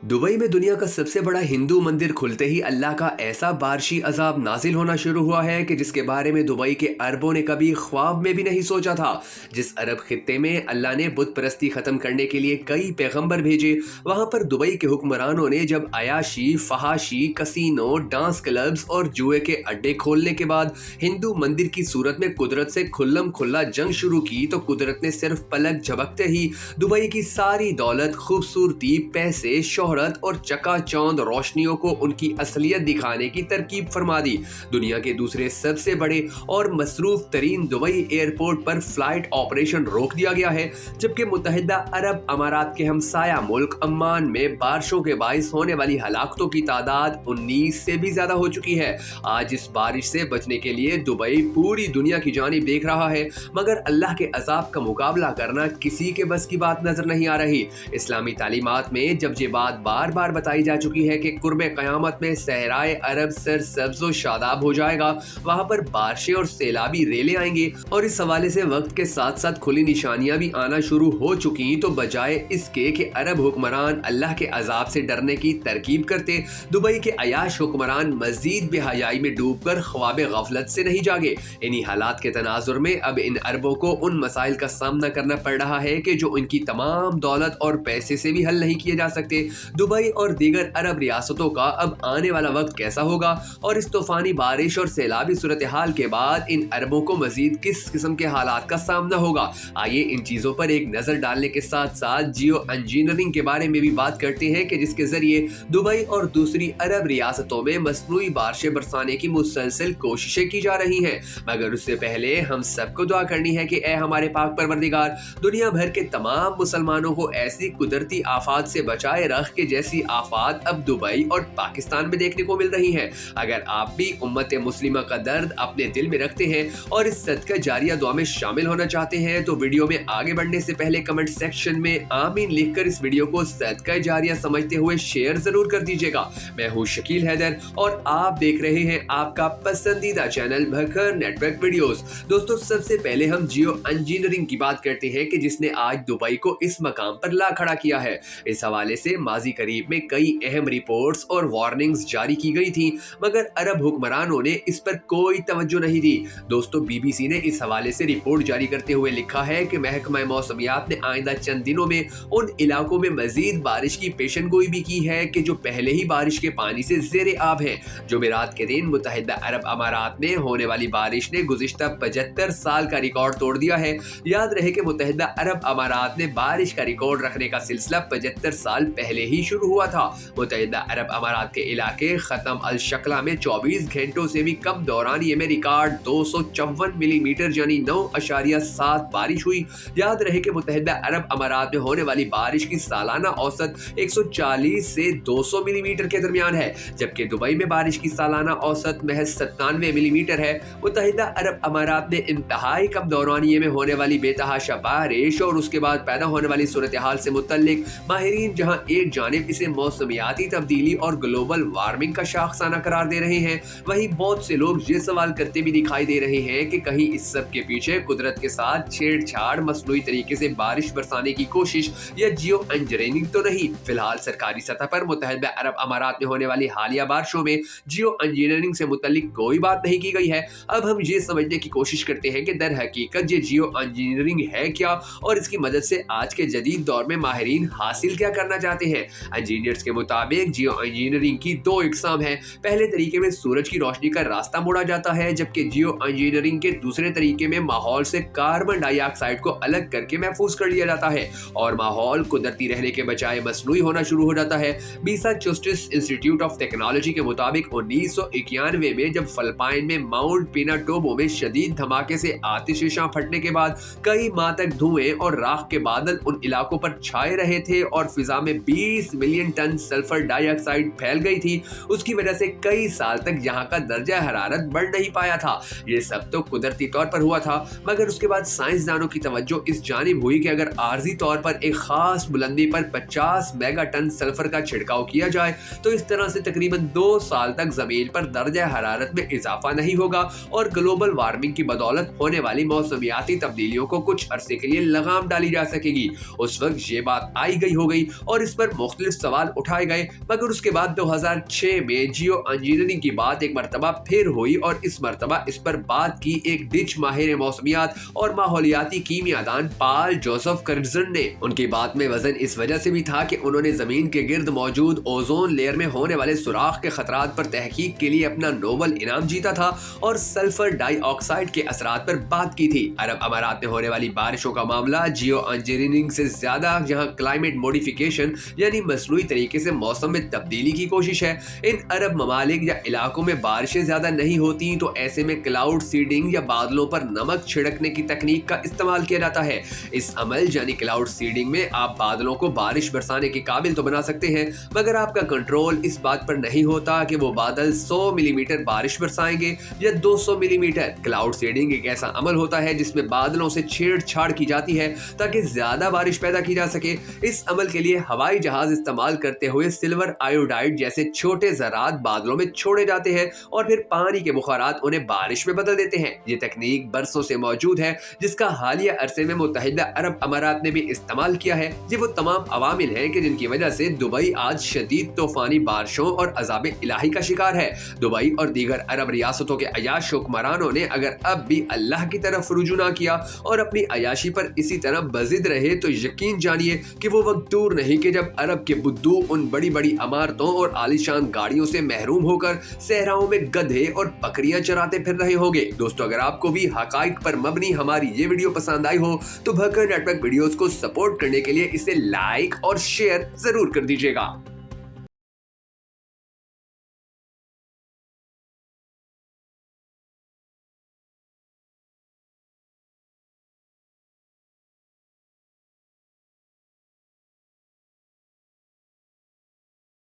Dubai में दुनिया का सबसे बड़ा हिंदू मंदिर खुलते ही अल्लाह का ऐसा बारिशी अजाब नाजिल होना शुरू हुआ है कि जिसके बारे में दुबई के अरबों ने कभी ख्वाब में भी नहीं सोचा था। जिस अरब खित्ते में अल्लाह ने बुत परस्ती खत्म करने के लिए कई पैगंबर भेजे, वहां पर दुबई के हुक्मरानों ने जब अयाशी, फहाशी, कसीनो, डांस क्लब्स और जुए के अड्डे खोलने के बाद हिंदू मंदिर की सूरत में कुदरत से खुल्लम खुल्ला जंग शुरू की, तो कुदरत ने सिर्फ पलक झपकते ही दुबई की सारी दौलत, खूबसूरती, पैसे, शोहरत और चकाचौंध रोशनियों को उनकी असलियत दिखाने की तरकीब फरमा दी। दुनिया के दूसरे सबसे बड़े और मसरूफ तरीन दुबई एयरपोर्ट पर फ्लाइट ऑपरेशन रोक दिया गया है, जबकि मुत्तहिदा अरब अमारात के हमसाया मुल्क अम्मान में बारिशों के बाइस होने वाली हलाकतों की तादाद 19 से भी ज्यादा हो चुकी है। आज इस बारिश से बचने के लिए दुबई पूरी दुनिया की जानिब देख रहा है, मगर अल्लाह के अजाब का मुकाबला करना किसी के बस की बात नजर नहीं आ रही। इस्लामी तालीमात में जब ये बात बार बार बताई जा चुकी है कि कुर्बे क़यामत में सहराए अरब सरसब्ज़ व शादाब हो जाएगा, वहां पर बारिशें और सैलाबी रेले आएंगे, और इस हवाले से वक्त के साथ साथ खुली निशानियां भी आना शुरू हो चुकी, तो बजाय इसके कि अरब हुक्मरान अल्लाह के अजाब से डरने की तरकीब करते, दुबई के अयाश हुक्मरान मजीद बेहयाई में डूबकर ख्वाब गफलत से नहीं जागे। इन्हीं हालात के तनाजुर में अब इन अरबों को उन मसाइल का सामना करना पड़ रहा है कि जो इनकी तमाम दौलत और पैसे से भी हल नहीं किए जा सकते। दुबई और दीगर अरब रियासतों का अब आने वाला वक्त कैसा होगा, और इस तूफानी बारिश और सैलाबी सूरत हाल के बाद इन अरबों को मजीद किस किस्म के हालात का सामना होगा। आइए इन चीजों पर एक नजर डालने के साथ साथ जियो इंजीनियरिंग के बारे में भी बात करते हैं कि जिसके जरिए दुबई और दूसरी अरब रियासतों में मसनूई बारिशें बरसाने की मुसलसल कोशिशें की जा रही हैं। मगर उससे पहले हम सबको दुआ करनी है कि ए हमारे पाक परवरदिगार, दुनिया भर के तमाम मुसलमानों को ऐसी कुदरती आफात से बचाए रख के जैसी आफात अब दुबई और पाकिस्तान में देखने को मिल रही हैं। अगर आप भी उम्मत मुस्लिमा का दर्द अपने दिल में रखते हैं और इस सदका जारिया दुआ में शामिल होना चाहते हैं, तो वीडियो में आगे बढ़ने से पहले कमेंट सेक्शन में आमीन लिखकर इस वीडियो को सदका जारिया समझते हुए शेयर जरूर कर दीजिएगा। मैं हूँ शकील हैदर और आप देख रहे हैं आपका पसंदीदा चैनल भखर नेटवर्क वीडियोस। दोस्तों, सबसे पहले हम जियो इंजीनियरिंग की बात करते हैं कि जिसने आज दुबई को इस मकाम पर ला खड़ा किया है। इस हवाले से माजी करीब में कई अहम रिपोर्ट्स और वार्निंग्स जारी की गई थी, मगर अरब हुक्मरानों ने इस पर कोई तवज्जो नहीं दी। दोस्तों, बीबीसी ने इस हवाले से रिपोर्ट जारी करते हुए लिखा है कि महकमा मौसमियात ने आइंदा चंद दिनों में उन इलाकों में मजीद बारिश की पेशनगोई भी की है कि जो पहले ही बारिश के पानी से ज़ेरे आब हैं। जुमेरात के दिन मुत्तहिदा अरब अमारात में होने वाली बारिश ने गुज़िश्ता 75 साल का रिकॉर्ड तोड़ दिया है। याद रहे कि मुत्तहिदा अरब अमारात में बारिश का रिकॉर्ड रखने का सिलसिला 75 साल पहले ही शुरू हुआ था। मुत्तहिदा अरब अमारात के इलाके खत्म अल शकला में 24 घंटों से भी कम दौरानिये में रिकॉर्ड 254 मिलीमीटर यानी 9.7 बारिश हुई। याद रहे कि मुत्तहिदा अरब अमारात में होने वाली बारिश की सालाना औसत 140 से 200 मिलीमीटर के दरमियान है, जबकि दुबई में बारिश की सालाना औसत महज 97 मिलीमीटर है। मुत्तहिदा अरब अमारात में इंतहाई कम दौरानिये में होने वाली बेतहाशा बारिश और उसके बाद पैदा होने वाली सूरत हाल से मुतल्लिक माहिरीन जहां एक जानिब इसे मौसमियाती तब्दीली और ग्लोबल वार्मिंग का शाखसाना करार दे रहे हैं, वहीं बहुत से लोग ये सवाल करते भी दिखाई दे रहे हैं कि कहीं इस सब के पीछे कुदरत के साथ छेड़छाड़, मसनूई तरीके से बारिश बरसाने की कोशिश या जियो इंजीनियरिंग तो नहीं। फिलहाल सरकारी सतह पर मुत्तहिदा अरब अमारात में होने वाली हालिया बारिशों में जियो इंजीनियरिंग से मुतल्लिक कोई बात नहीं की गई है। अब हम ये समझने की कोशिश करते हैं कि दर हकीकत ये जियो इंजीनियरिंग है क्या और इसकी मदद से आज के जदीद दौर में माहिरीन हासिल क्या करना चाहते हैं। इंजीनियर्स के मुताबिक जियो इंजीनियरिंग की दो इकसाम है। पहले तरीके में सूरज की रोशनी का रास्ता मोड़ा जाता है, जबकि जियो इंजीनियरिंग के दूसरे तरीके में माहौल से कार्बन डाइऑक्साइड को अलग करके महफूज कर लिया जाता है और माहौल कुदरती रहने के बजाय मसनूई होना शुरू हो जाता है। मैसाचुसेट्स इंस्टीट्यूट ऑफ टेक्नोलॉजी के मुताबिक 1991 में जब फिलिपाइन में माउंट पिनाटोबो में शदीद धमाके से आतिशेषां फटने के बाद कई माह तक धुएं और राख के बादल उन इलाकों पर छाए रहे थे और फिजा में 20 मिलियन टन सल्फर डाइऑक्साइड फैल गई थी, उसकी वजह से कई साल तक यहाँ का दर्जा हरारत बढ़ नहीं पाया था। ये सब तो कुदरती तौर पर हुआ था, मगर उसके बाद साइंसदानों की तवज्जो इस जानिब हुई कि अगर आर्जी तौर पर एक खास बुलंदी पर 50 मेगा टन सल्फर का छिड़काव किया जाए तो इस तरह से तकरीबन 2 साल तक जमीन पर दर्जा हरारत में इजाफा नहीं होगा और ग्लोबल वार्मिंग की बदौलत होने वाली मौसमियाती तब्दीलियों को कुछ अरसे के लिए लगाम डाली जा सकेगी। उस वक्त ये बात आई गई हो गई और इस पर मुख्तलिफ सवाल उठाए गए, मगर उसके बाद 2006 में जियो इंजीनियरिंग की बात एक मरतबा फिर हुई और इस मरतबा इस पर बात की एक डिच माहिर मौसमियात और माहौलियाती कीमियादान पाल जोसेफ कर्जन ने। उनकी बात में वजन इस वजह से भी था कि उन्होंने जमीन के गिर्द मौजूद ओजोन लेयर में होने वाले सुराख के खतरात पर तहकीक के लिए अपना नोबल इनाम जीता था और सल्फर डाइऑक्साइड के असरात पर बात की थी। अरब अमारात में होने वाली बारिशों का मामला जियो इंजीनियरिंग से ज्यादा जहां क्लाइमेट मॉडिफिकेशन यानी मसनूई तरीके से मौसम में तब्दीली की कोशिश है। इन अरब ममालिक या इलाकों में बारिशें ज्यादा नहीं होती तो ऐसे में क्लाउड सीडिंग या बादलों पर नमक छिड़कने की तकनीक का इस्तेमाल किया जाता है। इस अमल यानी क्लाउड सीडिंग में आप बादलों को बारिश बरसाने के काबिल तो बना सकते हैं, मगर आपका कंट्रोल इस बात पर नहीं होता कि वो बादल 100 मिलीमीटर बारिश बरसाएंगे या 200 मिलीमीटर। क्लाउड सीडिंग एक ऐसा अमल होता है जिसमें बादलों से छेड़छाड़ की जाती है ताकि ज्यादा बारिश पैदा की जा सके। इस अमल के लिए हवाई जहाज इस्तेमाल करते हुए सिल्वर आयोडाइड जैसे छोटे ज़रात बादलों में छोड़े जाते हैं और फिर पानी के बुखारात उन्हें बारिश में बदल देते हैं। ये तकनीक बरसों से मौजूद है जिसका हालिया अरसे में मुत्तहिदा अरब अमारात ने भी इस्तेमाल किया है। ये वो तमाम अवामिल हैं कि जिनकी वजह से दुबई आज शदीद तूफानी बारिशों और अज़ाब इलाही का शिकार है। दुबई और दीगर अरब रियासतों के अयाश हुक्मरानों ने अगर अब भी अल्लाह की तरफ रुजू ना किया और अपनी अयाशी पर इसी तरह बजिद रहे तो यकीन जानिए कि वो वक्त दूर नहीं कि जब अरब के बुद्दू उन बड़ी बड़ी इमारतों और आलीशान गाड़ियों से महरूम होकर सहराओं में गधे और बकरियां चराते फिर रहे होंगे। दोस्तों, अगर आपको भी हकाइक पर मबनी हमारी ये वीडियो पसंद आई हो तो भकर नेटवर्क वीडियोस को सपोर्ट करने के लिए इसे लाइक और शेयर जरूर कर दीजिएगा।